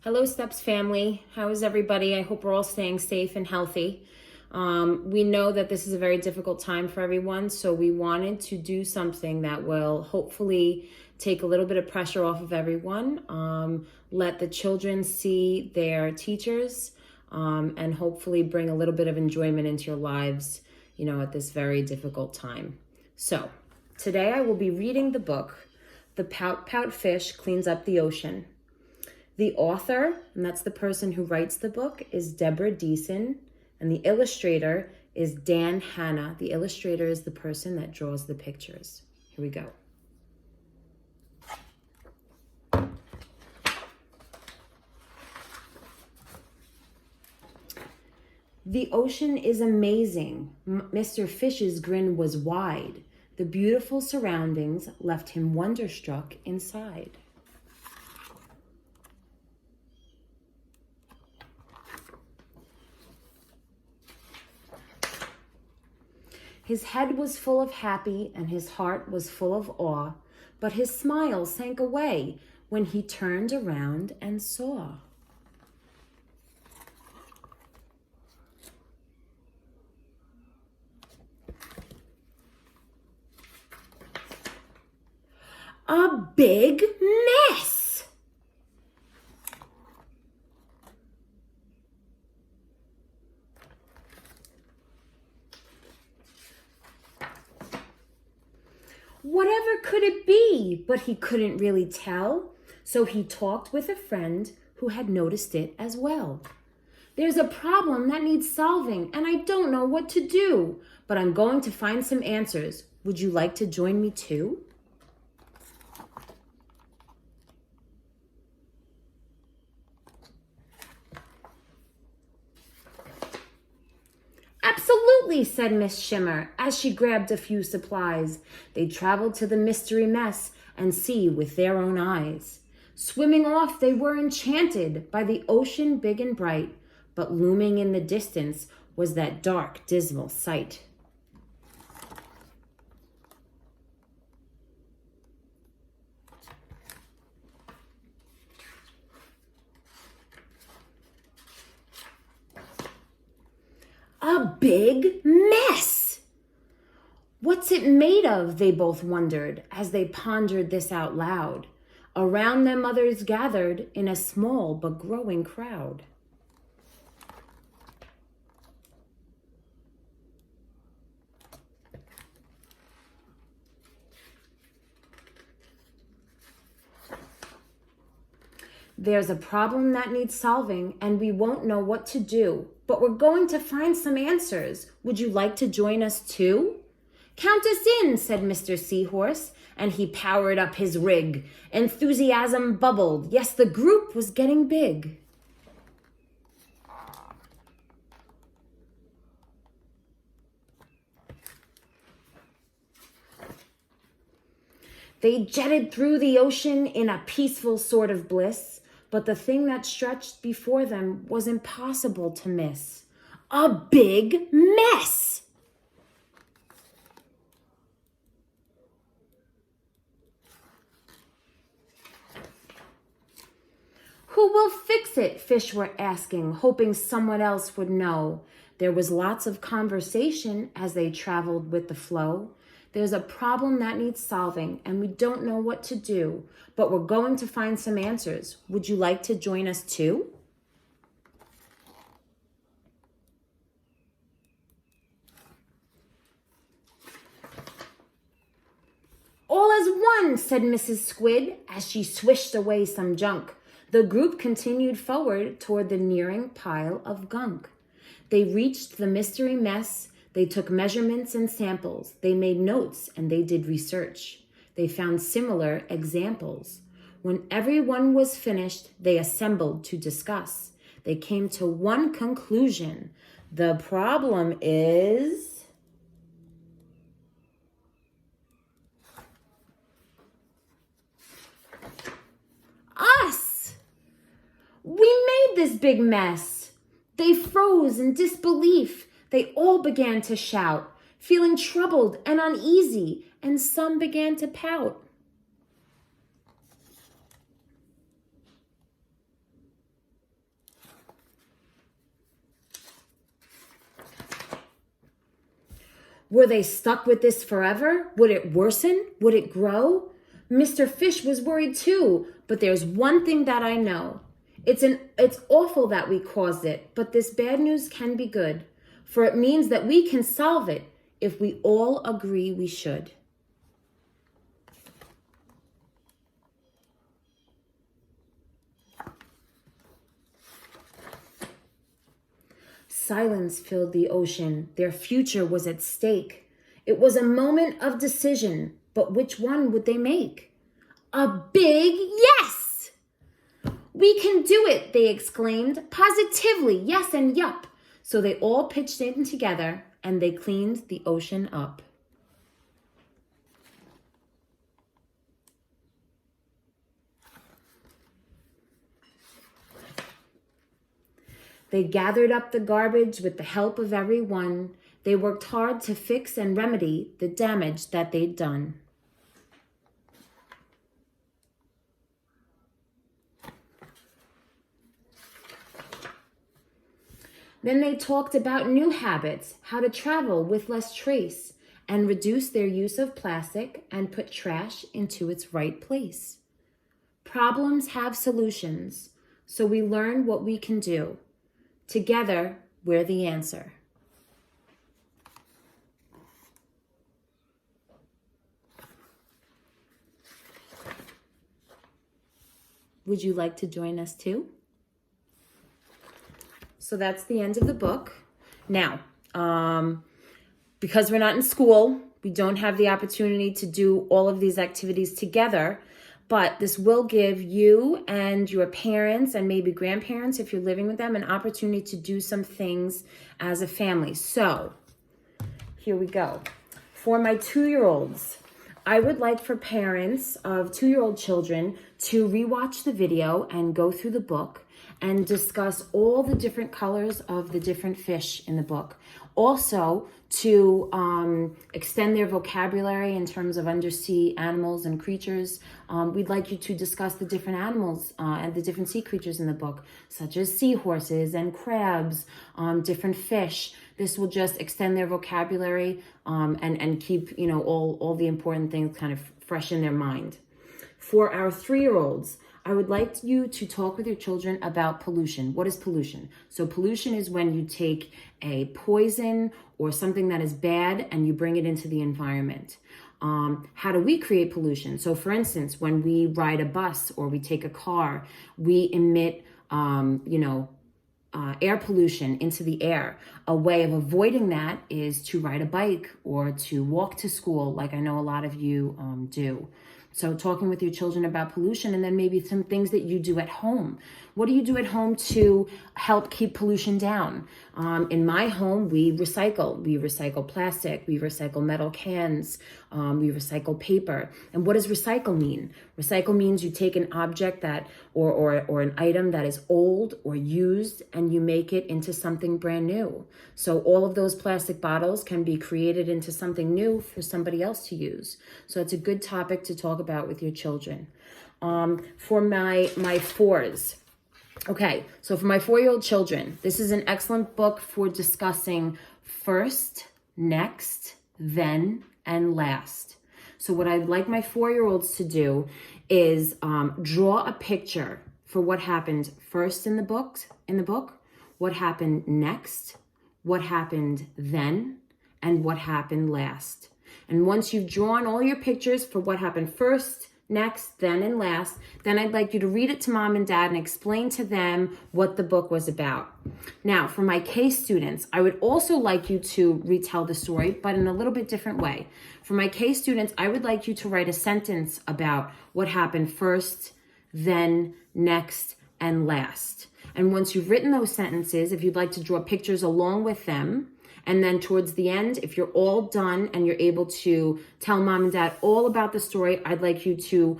Hello, Steps family. How is everybody? I hope we're all staying safe and healthy. We know that this is a very difficult time for everyone, so we wanted to do something that will hopefully take a little bit of pressure off of everyone, let the children see their teachers, and hopefully bring a little bit of enjoyment into your lives, at this very difficult time. So today I will be reading the book, The Pout Pout Fish Cleans Up the Ocean. The author, and that's the person who writes the book, is Deborah Deason, and the illustrator is Dan Hanna. The illustrator is the person that draws the pictures. Here we go. The ocean is amazing. Mr. Fish's grin was wide. The beautiful surroundings left him wonderstruck inside. His head was full of happy and his heart was full of awe, but his smile sank away when he turned around and saw. A big mess! Whatever could it be? But he couldn't really tell, so he talked with a friend who had noticed it as well. There's a problem that needs solving, and I don't know what to do, but I'm going to find some answers. Would you like to join me too? Absolutely, said Miss Shimmer, as she grabbed a few supplies. They traveled to the mystery mess and see with their own eyes. Swimming off, they were enchanted by the ocean big and bright, but looming in the distance was that dark, dismal sight. A big mess! What's it made of? They both wondered as they pondered this out loud. Around them others gathered in a small but growing crowd. There's a problem that needs solving, and we won't know what to do, but we're going to find some answers. Would you like to join us too? Count us in, said Mr. Seahorse, and he powered up his rig. Enthusiasm bubbled. Yes, the group was getting big. They jetted through the ocean in a peaceful sort of bliss. But the thing that stretched before them was impossible to miss. A big mess! Who will fix it? Fish were asking, hoping someone else would know. There was lots of conversation as they traveled with the flow. There's a problem that needs solving, and we don't know what to do, but we're going to find some answers. Would you like to join us too? All as one, said Mrs. Squid as she swished away some junk. The group continued forward toward the nearing pile of gunk. They reached the mystery mess. They took measurements and samples. They made notes and they did research. They found similar examples. When everyone was finished, they assembled to discuss. They came to one conclusion. The problem is... us! We made this big mess. They froze in disbelief. They all began to shout, feeling troubled and uneasy, and some began to pout. Were they stuck with this forever? Would it worsen? Would it grow? Mr. Fish was worried too, but there's one thing that I know. It's awful that we caused it, but this bad news can be good, for it means that we can solve it if we all agree we should. Silence filled the ocean. Their future was at stake. It was a moment of decision, but which one would they make? A big yes! We can do it, they exclaimed. Positively, yes and yup. So they all pitched in together and they cleaned the ocean up. They gathered up the garbage with the help of everyone. They worked hard to fix and remedy the damage that they'd done. Then they talked about new habits, how to travel with less trace, and reduce their use of plastic and put trash into its right place. Problems have solutions, so we learn what we can do. Together, we're the answer. Would you like to join us too? So that's the end of the book. Now, because we're not in school, we don't have the opportunity to do all of these activities together. But this will give you and your parents and maybe grandparents, if you're living with them, an opportunity to do some things as a family. So here we go. For my 2-year-olds, I would like for parents of 2-year-old children to rewatch the video and go through the book and discuss all the different colors of the different fish in the book. Also, to extend their vocabulary in terms of undersea animals and creatures. We'd like you to discuss the different animals and the different sea creatures in the book, such as seahorses and crabs, different fish. This will just extend their vocabulary and keep, all the important things kind of fresh in their mind. For our 3-year-olds, I would like you to talk with your children about pollution. What is pollution? So pollution is when you take a poison or something that is bad and you bring it into the environment. How do we create pollution? So for instance, when we ride a bus or we take a car, we emit, air pollution into the air. A way of avoiding that is to ride a bike or to walk to school, like I know a lot of you do. So talking with your children about pollution, and then maybe some things that you do at home. What do you do at home to help keep pollution down? In my home, we recycle. We recycle plastic. We recycle metal cans. We recycle paper. And what does recycle mean? Recycle means you take an object that, or an item that is old or used, and you make it into something brand new. So all of those plastic bottles can be created into something new for somebody else to use. So it's a good topic to talk about with your children. For my 4s. Okay, so for my 4-year-old children, this is an excellent book for discussing first, next, then, and last. So what I'd like my 4-year-olds to do is draw a picture for what happened first in the book, what happened next, what happened then, and what happened last. And once you've drawn all your pictures for what happened first, next, then, and last, then I'd like you to read it to mom and dad and explain to them what the book was about. Now, for my K students, I would also like you to retell the story, but in a little bit different way. For my K students, I would like you to write a sentence about what happened first, then, next, and last. And once you've written those sentences, if you'd like to draw pictures along with them, and then towards the end, if you're all done and you're able to tell mom and dad all about the story, I'd like you to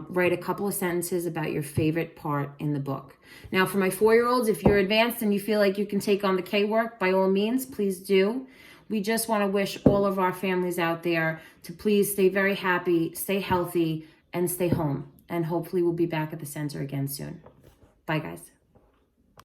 write a couple of sentences about your favorite part in the book. Now, for my 4-year-olds, if you're advanced and you feel like you can take on the K work, by all means, please do. We just want to wish all of our families out there to please stay very happy, stay healthy, and stay home. And hopefully we'll be back at the center again soon. Bye, guys.